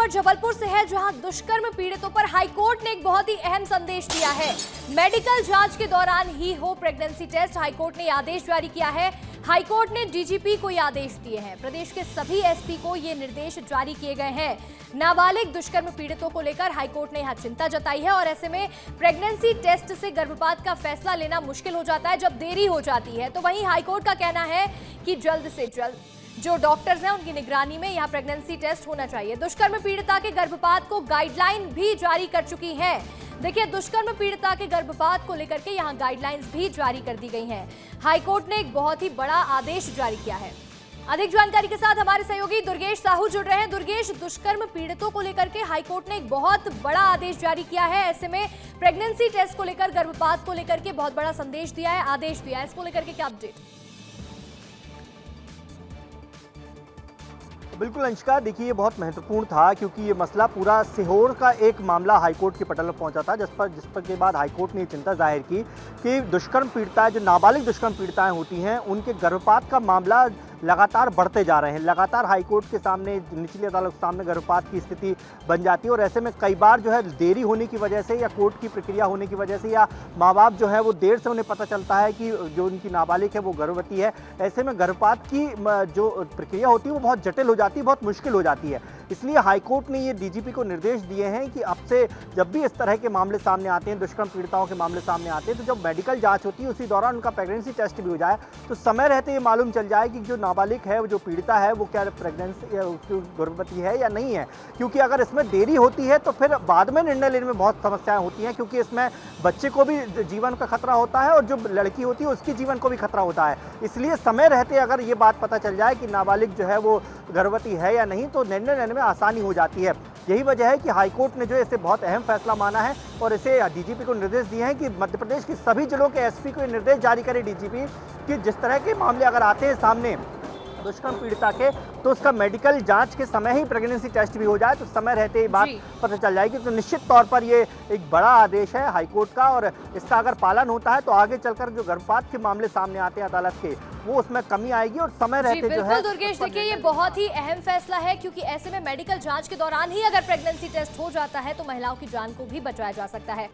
खबर जबलपुर से है, जहां दुष्कर्म पीड़ितों पर हाईकोर्ट ने एक बहुत ही अहम संदेश दिया है। मेडिकल जांच के दौरान ही हो प्रेगनेंसी टेस्ट, हाईकोर्ट ने आदेश जारी किया है। हाईकोर्ट ने डीजीपी को ये आदेश दिए हैं। प्रदेश के सभी एसपी को ये निर्देश जारी किए गए हैं। नाबालिग दुष्कर्म पीड़ितों को लेकर हाईकोर्ट ने यहां चिंता जताई है और ऐसे में प्रेगनेंसी टेस्ट से गर्भपात का फैसला लेना मुश्किल हो जाता है जब देरी हो जाती है। तो वहीं हाईकोर्ट का कहना है कि जल्द से जल्द जो डॉक्टर्स हैं उनकी निगरानी में यहां प्रेगनेंसी टेस्ट होना चाहिए। दुष्कर्म पीड़िता के गर्भपात को गाइडलाइन भी जारी कर चुकी है। देखिए, दुष्कर्म पीड़िता के गर्भपात को लेकर के यहां गाइडलाइंस भी जारी कर दी गई हैं। हाईकोर्ट ने एक बहुत ही बड़ा आदेश जारी किया है। अधिक जानकारी के साथ हमारे सहयोगी दुर्गेश साहू जुड़ रहे हैं। दुर्गेश, दुष्कर्म पीड़ितों को लेकर के हाईकोर्ट ने एक बहुत बड़ा आदेश जारी किया है। ऐसे में प्रेगनेंसी टेस्ट को लेकर, गर्भपात को लेकर के बहुत बड़ा संदेश दिया है, आदेश दिया है। इसको लेकर के क्या अपडेट? बिल्कुल अंशिका, देखिए ये बहुत महत्वपूर्ण था क्योंकि ये मसला पूरा सीहोर का एक मामला हाईकोर्ट के पटल में पहुंचा था, जिस पर के बाद हाईकोर्ट ने चिंता जाहिर की कि दुष्कर्म पीड़िता, जो नाबालिग दुष्कर्म पीड़िताएं होती हैं, उनके गर्भपात का मामला लगातार बढ़ते जा रहे हैं। लगातार हाईकोर्ट के सामने, निचली अदालत के सामने गर्भपात की स्थिति बन जाती है और ऐसे में कई बार जो है देरी होने की वजह से या कोर्ट की प्रक्रिया होने की वजह से या माँ बाप जो है वो देर से उन्हें पता चलता है कि जो उनकी नाबालिग है वो गर्भवती है। ऐसे में गर्भपात की जो प्रक्रिया होती है वो बहुत जटिल हो जाती है, बहुत मुश्किल हो जाती है। इसलिए हाईकोर्ट ने ये डीजीपी को निर्देश दिए हैं कि अब से जब भी इस तरह के मामले सामने आते हैं, दुष्कर्म पीड़िताओं के मामले सामने आते हैं, तो जब मेडिकल जांच होती है उसी दौरान उनका प्रेगनेंसी टेस्ट भी हो जाए तो समय रहते ये मालूम चल जाए कि जो नाबालिग है, जो पीड़िता है, वो क्या प्रेगनेंसी या उसकी गर्भवती है या नहीं है। क्योंकि अगर इसमें देरी होती है तो फिर बाद में निर्णय लेने में बहुत समस्याएं होती हैं, क्योंकि इसमें बच्चे को भी जीवन का खतरा होता है और जो लड़की होती है उसके जीवन को भी खतरा होता है। इसलिए समय रहते अगर ये बात पता चल जाए कि नाबालिग जो है वो गर्भवती है या नहीं तो निर्णय लेने में आसानी हो जाती है। यही वजह है कि हाईकोर्ट ने जो इसे बहुत अहम फैसला माना है और इसे डीजीपी को निर्देश दिए हैं कि मध्य प्रदेश के सभी जिलों के एसपी को ये निर्देश जारी करे डीजीपी कि जिस तरह के मामले अगर आते हैं सामने दुष्कर्म पीड़िता के, तो उसका मेडिकल जांच के समय ही प्रेगनेंसी टेस्ट भी हो जाए तो समय रहते ही बात पता चल जाएगी। तो निश्चित तौर पर ये एक बड़ा आदेश है हाईकोर्ट का और इसका अगर पालन होता है तो आगे चलकर जो गर्भपात के मामले सामने आते हैं अदालत के, वो उसमें कमी आएगी और समय रहते जो है। दुर्गेश, देखिए ये बहुत ही अहम फैसला है क्योंकि ऐसे में मेडिकल जांच के दौरान ही अगर प्रेगनेंसी टेस्ट हो जाता है तो महिलाओं की जान को भी बचाया जा सकता है।